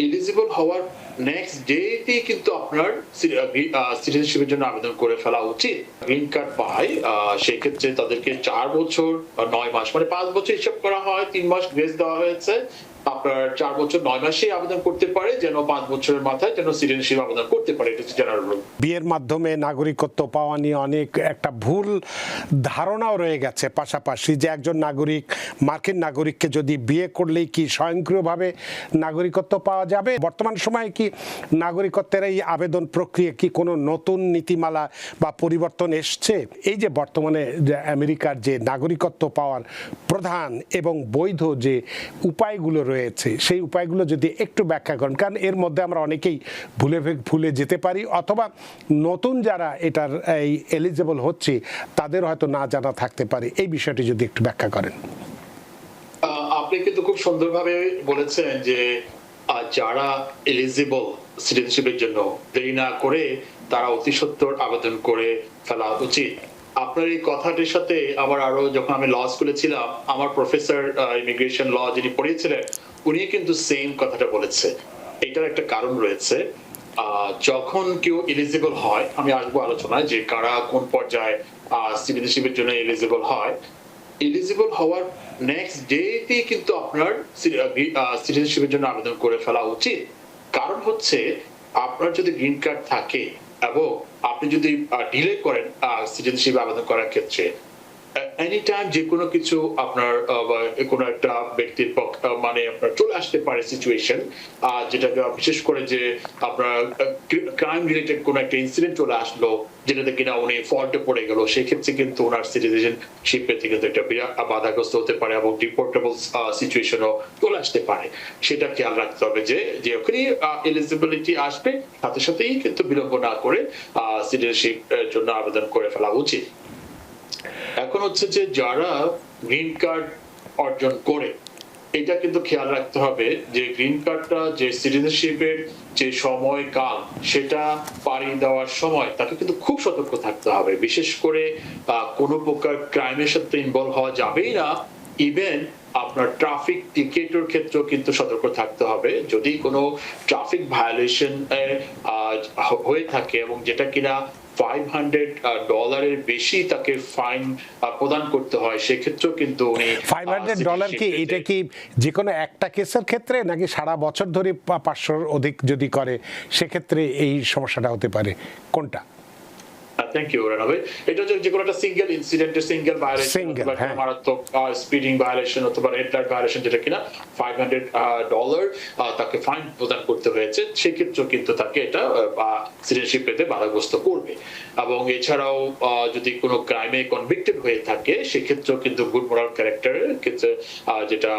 Eligible হওয়ার next ডেতেই কিন্তু আপনার সিটিজেনশিপের জন্য আবেদন করে ফেলা উচিত। গ্রিন কার্ড পায় সেক্ষেত্রে তাদেরকে 4 বছর 9 মাস মানে 5 বছর হিসাব করা হয়, 3 মাস গ্রেস দেওয়া হয়েছে। আপনার 4 বছর 9 মাসেই আবেদন করতে পারে, যেন 5 বছরের মাথায় যেন সিটিজেনশিপ আবেদন করতে পারে। এটা হচ্ছে জেনারেল রুল। বিয়ের মাধ্যমে নাগরিকত্ব পাওয়া নিয়ে অনেক একটা ভুল ধারণাও রয়ে গেছে, পাশাপাশি যে একজন নাগরিক মার্কিন নাগরিককে যদি বিয়ে করলেই কি স্বয়ংক্রিয়ভাবে নাগরিকত্ব পাওয়া যাবে। বর্তমান সময়ে কি নাগরিকত্বের এই আবেদন প্রক্রিয়া কি কোনো নতুন নীতিমালা বা পরিবর্তন এসছে? এই যে বর্তমানে যে আমেরিকার যে নাগরিকত্ব পাওয়ার প্রধান এবং বৈধ যে উপায়গুলো রয়েছে, সেই উপায়গুলো যদি একটু ব্যাখ্যা করেন, কারণ এর মধ্যে আমরা অনেকেই ভুলে যেতে পারি, অথবা নতুন যারা এটার এই এলিজিবল হচ্ছে তাদের হয়তো না জানা থাকতে পারে। এই বিষয়টি যদি একটু ব্যাখ্যা করেন। আপনি কিন্তু খুব সুন্দরভাবে বলেছেন যে যারা এলিজিবল সিটিজেনশিপের জন্য দেরি না করে তারা অতি সত্বর আবেদন করে ফেলা উচিত। আপনার এই কথাটির সাথে আবার আরো যখন আমি ল স্কুলে ছিলাম, আমার প্রফেসর ইমিগ্রেশন ল যিনি পড়িয়েছিলেন উনি কিন্তু সেম কথাটা বলেছে। এটার একটা কারণ রয়েছে। যখন কেউ এলিজিবল হয়, আমি আসবো আলোচনায় যে কারা কোন পর্যায়ে সিটিজেনশিপের জন্য এলিজিবল হয়। এলিজিবল হওয়ার নেক্সট ডেতেই কিন্তু আপনার সিটিজেনশিপের জন্য আবেদন করে ফেলা উচিত। কারণ হচ্ছে আপনার যদি গ্রিন কার্ড থাকে এবং আপনি যদি ডিলে করেন সিটিজেনশিপ আবেদন করার ক্ষেত্রে, এনি টাইম যে কোনো কিছু আপনার কোনো একটা ব্যক্তির মানে আপনার চলে আসতে পারে সিচুয়েশন, যেটা বিশেষ করে যে আপনার ক্রাইম রিলেটেড কোনো একটা ইনসিডেন্ট চলে আসলো যেটাতে কিনা উনি ফল্টে পড়ে গেল, সেক্ষেত্রে কিন্তু ওনার সিটিজেনশিপ পেতে কিন্তু একটা বাধাগ্রস্ত হতে পারে এবং ডিপোর্টেবল সিচুয়েশনও চলে আসতে পারে। সেটা খেয়াল রাখতে হবে যে ওখানে এলিজিবিলিটি আসবে সাথে সাথেই কিন্তু বিলম্ব না করে সিটিজেনশিপ এর জন্য আবেদন করে ফেলা উচিত। এখন হচ্ছে যে যারা গ্রিন কার্ড অর্জন করে, এটা কিন্তু খেয়াল রাখতে হবে যে গ্রিন কার্ডটা যে সিটিজেনশিপের যে সময়কাল সেটা পাড়ি দেওয়ার সময় তাকে কিন্তু খুব সতর্ক থাকতে হবে। বিশেষ করে কোনো প্রকার ক্রাইমের সাথে ইনভলভ হওয়া যাবেই না। ইভেন আপনার ট্রাফিক টিকেটের ক্ষেত্রেও কিন্তু সতর্ক থাকতে হবে। যদি কোনো ট্রাফিক ভায়োলেশন হয়ে থাকে এবং যেটা কিনা $500 বেশি তাকে ফাইন প্রদান করতে হয়, সেক্ষেত্রেও কিন্তু উনি $500 কি এটা কি যে কোনো একটা কেসের ক্ষেত্রে, নাকি সারা বছর ধরে 500-র অধিক যদি করে সেক্ষেত্রে এই সমস্যাটা হতে পারে, কোনটা? থ্যাংক ইউ রানাবে। এটা হচ্ছে যে কোনো একটা সিঙ্গেল ইনসিডেন্টের সিঙ্গেল ভায়োলেশন বা মারাত্মক স্পিডিং ভায়োলেশন অথবা রেড লাইট ভায়োলেশন যেটা কিনা $500 তাকে ফাইন প্রদান করতে হয়েছে, সেক্ষেত্রেও কিন্তু তাকে এটা সিটিজেনশিপ পেতে বাধাগ্রস্ত করবে। এবং এছাড়াও যদি কোনো ক্রাইমে কনভিক্টেড হয়ে থাকে সেক্ষেত্রেও কিন্তু গুড মোরাল ক্যারেক্টারের ক্ষেত্রে যেটা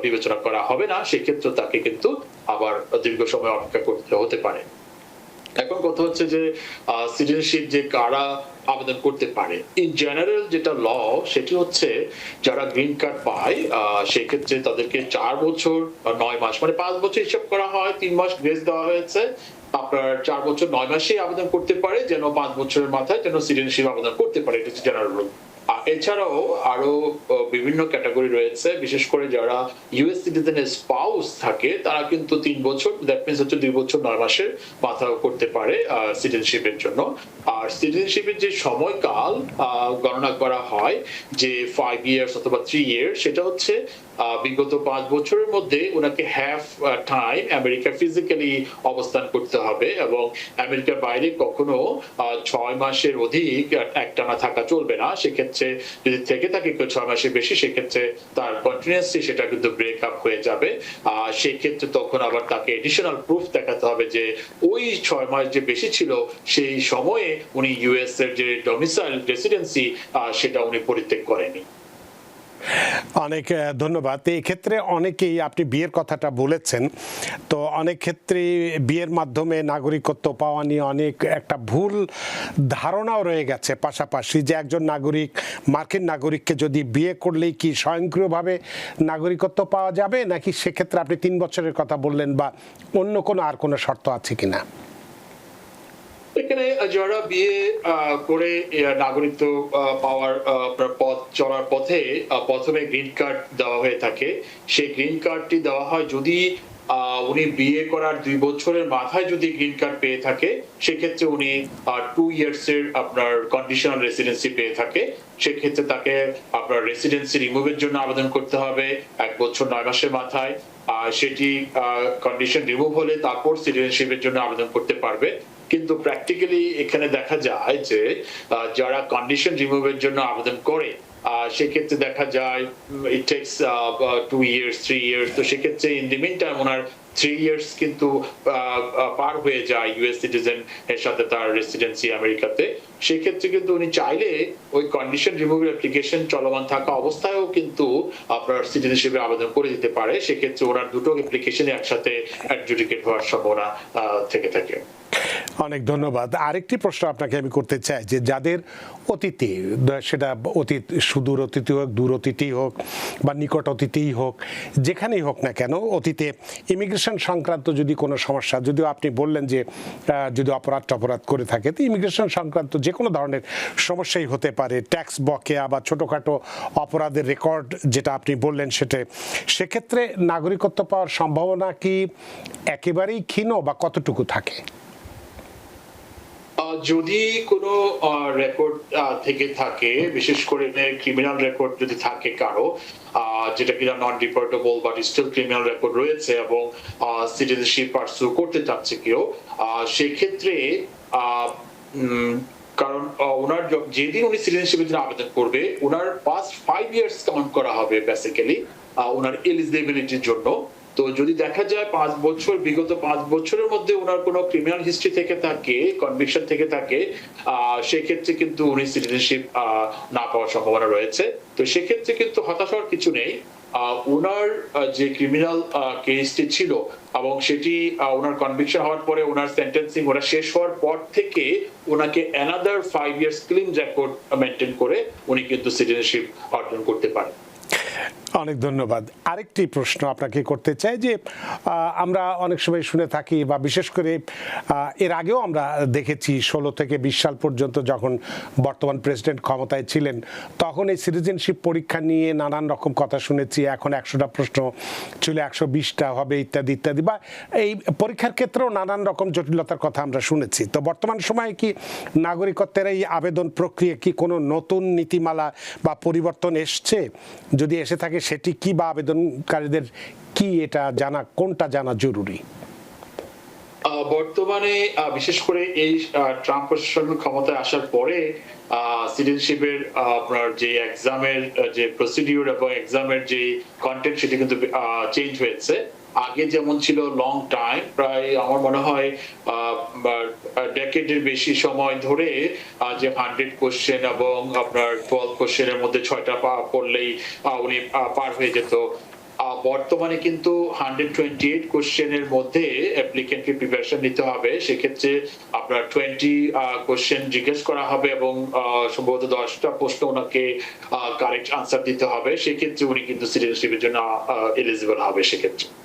বিবেচনা করা হবে না, সেক্ষেত্রেও তাকে কিন্তু আবার দীর্ঘ সময় অপেক্ষা করতে হতে পারে। এখন কথা হচ্ছে যে সিটিজেনশিপ যে কারা আবেদন করতে পারে, ইন জেনারেল যেটা ল সেটি হচ্ছে যারা গ্রিন কার্ড পায় সেক্ষেত্রে তাদেরকে 4 বছর 9 মাস মানে 5 বছর হিসাব করা হয়, 3 মাস গ্রেস দেওয়া হয়েছে। আপনার 4 বছর 9 মাসেই আবেদন করতে পারে, যেন 5 বছরের মাথায় যেন সিটিজেনশিপ আবেদন করতে পারে। এটা হচ্ছে জেনারেল রুল। এছাড়াও আরো বিভিন্ন ক্যাটাগরি রয়েছে। বিশেষ করে যারা ইউএস সিটিজেনের স্পাউস থাকে তারা কিন্তু 3 বছর, দ্যাট মিন্স হচ্ছে 2 বছর 9 মাসের মাথাও করতে পারে সিটিজেনশিপের জন্য। আর সিটিজেনশিপের যে সময়কাল গণনা করা হয় যে 5 ইয়ার্স অথবা 3 ইয়ার্স, সেটা হচ্ছে বিগত 5 বছরের মধ্যে ওনাকে হাফ টাইম আমেরিকা ফিজিক্যালি অবস্থান করতে হবে এবং আমেরিকার বাইরে কখনো 6 মাসের অধিক একটানা থাকা চলবে না। সেক্ষেত্রে যদি থেকে থাকে কেউ 6 মাসের বেশি, সেক্ষেত্রে তার কন্টিনিউয়াসলি সেটা কিন্তু ব্রেক আপ হয়ে যাবে। সেক্ষেত্রে তখন আবার তাকে এডিশনাল প্রুফ দেখাতে হবে যে ওই 6 মাস যে বেশি ছিল সেই সময়ে উনি ইউএস এর যে ডোমিসাইল রেসিডেন্সি সেটা উনি পরিত্যাগ করেনি। অনেক ধন্যবাদ। এই ক্ষেত্রে অনেকেই, আপনি বিয়ের কথাটা বলেছেন, তো অনেক ক্ষেত্রে বিয়ের মাধ্যমে নাগরিকত্ব পাওয়া নিয়ে অনেক একটা ভুল ধারণাও রয়ে গেছে, পাশাপাশি যে একজন নাগরিক মার্কিন নাগরিককে যদি বিয়ে করলেই কি স্বয়ংক্রিয়ভাবে নাগরিকত্ব পাওয়া যাবে, নাকি সেক্ষেত্রে আপনি 3 বছরের কথা বললেন, বা অন্য কোনো আর কোনো শর্ত আছে কিনা? এখানে যারা বিয়ে করে নাগরিকত্ব পাওয়ার পথ চলার পথে প্রথমে গ্রিন কার্ড দেওয়া হয়ে থাকে, সেই গ্রিন কার্ডটি দেওয়া হয় যদি উনি বিয়ে করার 2 বছরের মাথায় যদি গ্রিন কার্ড পেয়ে থাকে, সেক্ষেত্রে উনি 2 ইয়ার্স এর আপনার কন্ডিশনাল রেসিডেন্সি পেয়ে থাকে। সেক্ষেত্রে তাকে আপনার রেসিডেন্সি রিমুভের জন্য আবেদন করতে হবে 1 বছর 9 মাসের মাথায়। সেটি কন্ডিশন রিমুভ হলে তারপর সিটিজেনশিপের জন্য আবেদন করতে পারবে। কিন্তু প্র্যাকটিক্যালি এখানে দেখা যায় যে যারা কন্ডিশন রিমুভের জন্য আবেদন করে সেক্ষেত্রে দেখা যায় ইট টেকস 2 ইয়ার্স 3 ইয়ার্স। তো সেক্ষেত্রে ইন দি মিন টাইম ওনার 3 ইয়ার্স কিন্তু পার হয়ে যায় ইউএস সিটিজেন এর সাথে তার রেসিডেন্সি আমেরিকাতে। সেক্ষেত্রে কিন্তু উনি চাইলে ওই কন্ডিশন রিমুভের অ্যাপ্লিকেশন চলমান থাকা অবস্থায়ও কিন্তু আপনার সিটিজেনশিপে আবেদন করে দিতে পারে। সেক্ষেত্রে ওনার দুটো অ্যাপ্লিকেশন একসাথে অ্যাডজুডিকেট হওয়ার সম্ভাবনা থেকে থাকে। অনেক ধন্যবাদ। আরেকটি প্রশ্ন আপনাকে আমি করতে চাই যে যাদের অতীতে, সেটা অতীত, সুদূর অতীতই হোক, দূর অতীতই হোক বা নিকট অতীতেই হোক, যেখানেই হোক না কেন, অতীতে ইমিগ্রেশন সংক্রান্ত যদি কোনো সমস্যা, যদিও আপনি বললেন যে যদি অপরাধ করে থাকে, তো ইমিগ্রেশন সংক্রান্ত যে কোনো ধরনের সমস্যাই হতে পারে, ট্যাক্স বকেয়া বা ছোটোখাটো অপরাধের রেকর্ড যেটা আপনি বললেন সেটা, সেক্ষেত্রে নাগরিকত্ব পাওয়ার সম্ভাবনা কি একেবারেই ক্ষীণ বা কতটুকু থাকে? যদি কোনো রেকর্ড থেকে থাকে, বিশেষ করে ক্রিমিনাল রেকর্ড যদি থাকে কারো, যেটা কিনা নন ডিপোর্টেবল বাট স্টিল ক্রিমিনাল রেকর্ড রয়েছে এবং সিটিজেনশিপ পারসু করতে চাচ্ছে কেউ, সেক্ষেত্রে কারণ ওনার যেদিন উনি সিটিজেনশিপের জন্য আবেদন করবে, ওনার পাস্ট 5 ইয়ার্স কাউন্ট করা হবে বেসিক্যালি ওনার এলিজিবিলিটির জন্য। তো যদি দেখা যায় 5 বছর, বিগত 5 বছরের মধ্যে ওনার কোনো ক্রিমিনাল হিস্ট্রি থেকে থাকে, কনভিকশন থেকে থাকে, সেক্ষেত্রে কিন্তু উনি সিটিজেনশিপ না পাওয়ার সম্ভাবনা রয়েছে। তো সেক্ষেত্রে কিন্তু হতাশ হওয়ার কিছু নেই। ওনার যে ক্রিমিনাল কেসটি ছিল এবং সেটি ওনার কনভিকশন হওয়ার পরে ওনার সেন্টেন্সিং ওরা শেষ হওয়ার পর থেকে ওনাকে another 5 years clean record maintain করে উনি কিন্তু সিটিজেনশিপ অর্জন করতে পারেন। অনেক ধন্যবাদ। আরেকটি প্রশ্ন আপনাকে করতে চাই যে আমরা অনেক সময় শুনে থাকি বা বিশেষ করে এর আগেও আমরা দেখেছি 16 থেকে 20 সাল পর্যন্ত যখন বর্তমান প্রেসিডেন্ট ক্ষমতায় ছিলেন, তখন এই সিটিজেনশিপ পরীক্ষা নিয়ে নানান রকম কথা শুনেছি। এখন 100টা প্রশ্ন ছিল 120টা হবে ইত্যাদি ইত্যাদি, বা এই পরীক্ষার ক্ষেত্রেও নানান রকম জটিলতার কথা আমরা শুনেছি। তো বর্তমান সময়ে কি নাগরিকত্বের এই আবেদন প্রক্রিয়া কি কোনো নতুন নীতিমালা বা পরিবর্তন এসছে? যদি এসে থাকে সেটি কি, বা আবেদনকারীদের কি এটা জানা, কোনটা জানা জরুরি? বর্তমানে বিশেষ করে এই ট্রাম্প প্রশাসন ক্ষমতায় আসার পরে সিটিজেনশিপের আপনার যে এক্সামের যে প্রসিডিউর এবং এক্সামের যে কন্টেন্ট সেটি কিন্তু চেঞ্জ হয়েছে। আগে যেমন ছিল লং টাইম, প্রায় আমার মনে হয় ডেকেডের বেশি সময় ধরে যে 100 কোশ্চেন এবং আপনার 12 কোশ্চেনের মধ্যে 6টা পড়লেই উনি পার হয়ে যেত। বর্তমানে কিন্তু 128 কোশ্চেনের মধ্যে অ্যাপ্লিকেন্টকে প্রিপারেশন নিতে হবে। সেক্ষেত্রে আপনার 20 কোশ্চেন জিজ্ঞেস করা হবে এবং সম্ভবত 10টা প্রশ্ন ওনাকে কারেক্ট আনসার দিতে হবে। সেক্ষেত্রে উনি কিন্তু সিটিজেনশিপের জন্য এলিজিবল হবে সেক্ষেত্রে।